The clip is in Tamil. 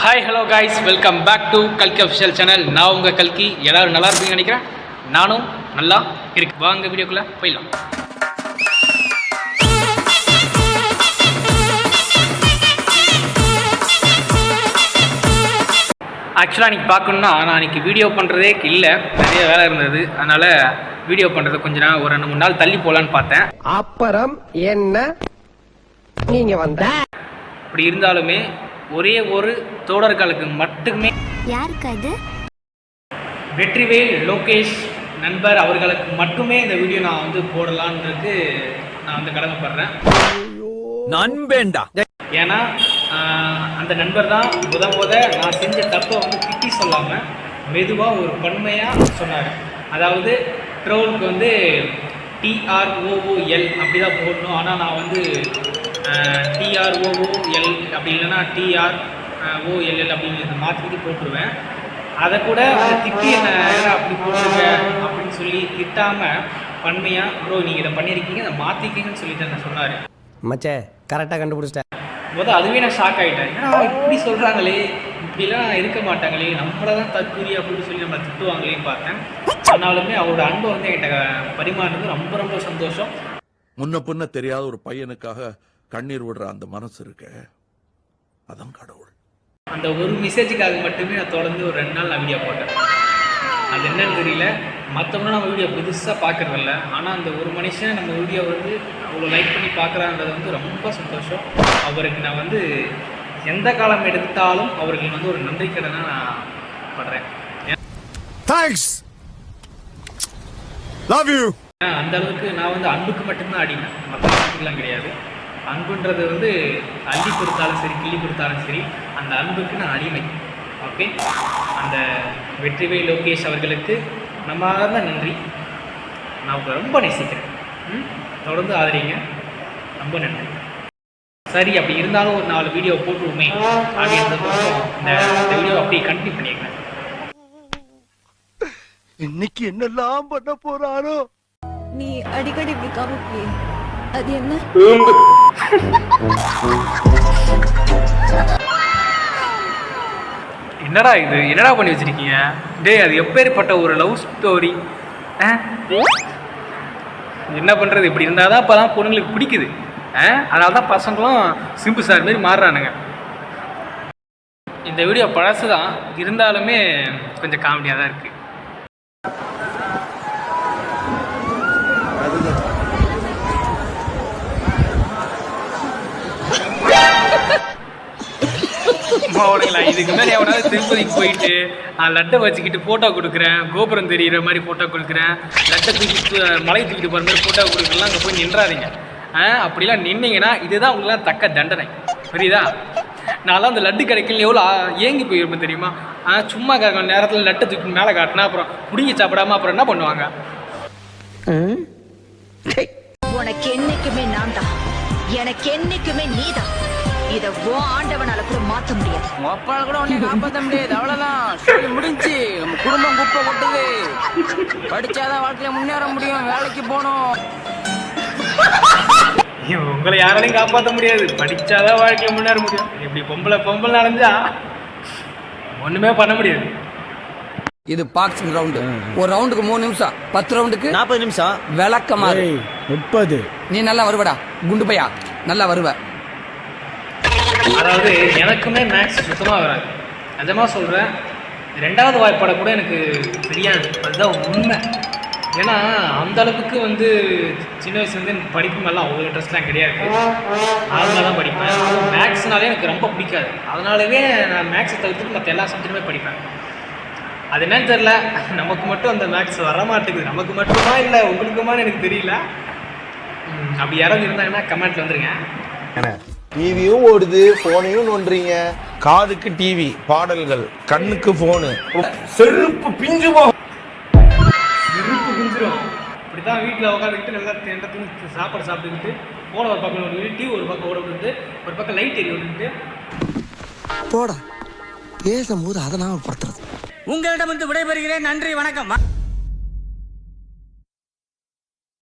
Hi hello guys, welcome back to கல்கி அஃபிஷியல் சேனல். நான் உங்கள் கல்கி. எல்லோரும் நல்லா இருப்பீங்கன்னு நினைக்கிறேன். நானும் நல்லா இருக்கு. வாங்க வீடியோக்குள்ளே போயிடலாம். ஆக்சுவலாக இன்றைக்கி பார்க்கணுன்னா நான் இன்றைக்கி வீடியோ பண்ணுறதே இல்லை, நிறைய வேலை இருந்தது. அதனால் வீடியோ பண்ணுறது கொஞ்ச நாள் ஒரு 2-3 நாள் தள்ளி போகலான்னு பார்த்தேன். அப்புறம் என்ன நீங்கள் வந்த அப்படி இருந்தாலுமே ஒரே ஒரு தோழர்களுக்கு மட்டுமே, யாருக்கு அது? வெற்றிவேல் லோகேஷ் நண்பர் அவர்களுக்கு மட்டுமே இந்த வீடியோ நான் வந்து போடலான்றது நான் வந்து கடமைப்படுறேன். நண்பேண்டா. ஏன்னா அந்த நண்பர் தான் முத நான் செஞ்ச தப்பை வந்து திட்டி சொல்லாமல் மெதுவாக ஒரு பன்மையாக சொன்னார். அதாவது ட்ரோலுக்கு வந்து TROOL அப்படி தான் போடணும். ஆனால் நான் வந்து TROOL அப்படி இல்லைன்னா TROLL அப்படின்னு மாற்றி போட்டுருவேன். அதை கூட அந்த திட்டி என்ன அப்படி போட்டுருங்க அப்படின்னு சொல்லி திட்டாமல் பன்மையாக ப்ரோ நீங்கள் இதை பண்ணியிருக்கீங்க, அதை மாற்றிக்கிங்கன்னு சொல்லிட்டு என்ன சொன்னார். மச்சே கரெக்டாக கண்டுபிடிச்சிட்டேன். அதுவே நான் ஷாக் ஆகிட்டேன். ஏன்னா இப்படி சொல்கிறாங்களே, இப்படிலாம் இருக்க மாட்டாங்களே, நம்மளை தான் தற்கூரி அப்படின்னு சொல்லி நம்மளை திட்டுவாங்களேன்னு பார்த்தேன். ஆனாலுமே அவரோட அன்பை வந்து என்கிட்ட பரிமாறுறது ரொம்ப ரொம்ப சந்தோஷம். முன்ன பின்ன தெரியாத ஒரு பையனுக்காக கண்ணீர் விடுற அந்த மனசு இருக்க, அதான் கடவுள். அந்த ஒரு மெசேஜுக்காக மட்டுமே நான் தொடர்ந்து ஒரு 2 நாள் நான் வீடியோ போட்டேன். அது என்னன்னு தெரியல. மற்றவங்களும் நம்ம வீடியோ புதுசாக பார்க்குறதில்ல. ஆனால் அந்த ஒரு மனுஷன் நம்ம வீடியோ வந்து அவ்வளோ லைக் பண்ணி பார்க்குறான்றது வந்து ரொம்ப சந்தோஷம். அவருக்கு நான் வந்து எந்த காலம் எடுத்தாலும் அவருக்கு வந்து ஒரு நன்றி கடனாக நான் படுறேன். Thanks, love you. அந்த அளவுக்கு நான் வந்து அன்புக்கு மட்டும்தான் அடினேன், மற்ற அன்புக்குலாம் கிடையாது. அன்புன்றது வந்து அள்ளி கொடுத்தாலும் சரி, கிள்ளி கொடுத்தாலும் சரி, அந்த அன்புக்கு நான் அடிமை. ஓகே, அந்த வெற்றிவேல் லோகேஷ் அவர்களுக்கு நம்ம தான் நன்றி. நான் உங்களை ரொம்ப நேசிக்கிறேன். தொடர்ந்து ஆதரிங்க, ரொம்ப நன்றி. சரி, அப்படி இருந்தாலும் ஒரு 4 வீடியோ போட்டுருவோமே அப்படின்றதுக்கோசம் இந்த வீடியோ அப்படியே கண்டினியூ பண்ணியிருக்கேன். இன்னைக்கு என்னெல்லாம் பண்ண போறாரோ. நீ அடிக்கடி இப்படி காமிப்பியே, அது என்ன? என்னடா இது, என்னடா பண்ணி வச்சிருக்கீங்க? டேய், அது எப்பேற்பட்ட ஒரு லவ் ஸ்டோரி. என்ன பண்ணுறது, இப்படி இருந்தால் தான் இப்போ தான் பொண்ணுங்களுக்கு பிடிக்குது. அதனால தான் பசங்களும் சிம்பு சார் மாரி மாறுறானுங்க. இந்த வீடியோ பழசு தான், இருந்தாலுமே கொஞ்சம் காமெடியாக தான் இருக்குது. இதுக்கு மேலே எவனாவது திருப்பதிக்கு போயிட்டு நான் லட்டை வச்சுக்கிட்டு ஃபோட்டோ கொடுக்குறேன், கோபுரம் தெரிகிற மாதிரி ஃபோட்டோ கொடுக்குறேன், லட்டை தூக்கிட்டு மலை தூக்கிட்டு போகிற மாதிரி ஃபோட்டோ கொடுக்குறலாம், அங்கே போய் நின்றாதீங்க. அப்படிலாம் நின்னீங்கன்னா இதுதான் உங்களுக்குலாம் தக்க தண்டனை, புரியுதா? நான்லாம் அந்த லட்டு கிடைக்கல எவ்வளோ ஏங்கி போயிருப்பேன் தெரியுமா? சும்மா நேரத்தில் லட்டை தூக்கி மேலே காட்டினா அப்புறம் பிடிங்கி சாப்பிடாம அப்புறம் என்ன பண்ணுவாங்க? உனக்கு என்னைக்குமே நான் தான், எனக்கு என்னைக்குமே நீ தான். இத ஆண்டவனால கூட மாற்ற முடியாது. அப்பா கூட உன்னை காப்பாற்ற முடியாது, அவ்வளவுதான். சொல்லி முடிஞ்சு குடும்பம் குப்பை கொட்டுது. படிச்சாதான் வாழ்க்கையில முன்னேற முடியும், வேலைக்கு போகணும். உங்களை யாராலையும் காப்பாற்ற முடியாது, படிச்சாதான் வாழ்க்கையில முன்னேற முடியும். இப்படி பொம்பளை நடந்தா ஒண்ணுமே பண்ண முடியாது. இது பாக்ஸிங் ரவுண்டு. ஒரு ரவுண்டுக்கு 3 நிமிஷம், 10 ரவுண்டுக்கு 40 நிமிஷம். விளக்கமா 30. நீ நல்லா வருவடா குண்டு பையா, நல்லா வருவ. அதாவது எனக்குமே மேக்ஸ் சுத்தமாக வராது, நிஜமாக சொல்கிறேன். 2வது வாய்ப்பாடை கூட எனக்கு தெரியாது, அதுதான் உண்மை. ஏன்னா அந்த அளவுக்கு வந்து சின்ன வயசுலேருந்து எனக்கு படிப்பு மேலாம் அவ்வளோ இன்ட்ரெஸ்ட்லாம் கிடையாது. நார்மலாக தான் படிப்பேன். மேக்ஸ்னாலே எனக்கு ரொம்ப பிடிக்காது. அதனாலவே நான் மேக்ஸை தவிர்த்துட்டு மற்ற எல்லா சப்ஜெக்ட்டுமே படிப்பேன். அது என்னன்னு தெரில, நமக்கு மட்டும் அந்த மேக்ஸ் வரமாட்டேங்குது. நமக்கு மட்டுமா இல்லை உங்களுக்குமான்னு எனக்கு தெரியல. அப்படி யாராவது இருந்தாங்கன்னா கமெண்ட்ல வந்துருங்க. டிவியும் ஓடுது, போனையும் நோண்டுறீங்க. காதுக்கு டிவி பாடல்கள், கண்ணுக்கு போனு, செருப்பு பிஞ்சுவோம். செருப்பு பிஞ்சிரும். இப்படிதான் வீட்டில் உட்காந்துக்கிட்டு நல்லா தேண்டத்துக்கு சாப்பாடு சாப்பிட்டுக்கிட்டு போன ஒரு பக்கம் ஒரு டிவி ஒரு பக்கம் ஓட விட்டுட்டு ஒரு பக்கம் லைட் எரி விட்டுட்டு போடா பேசும்போது அதை நான் படுத்துறது. உங்களிடமிருந்து விடைபெறுகிறேன். நன்றி, வணக்கம்.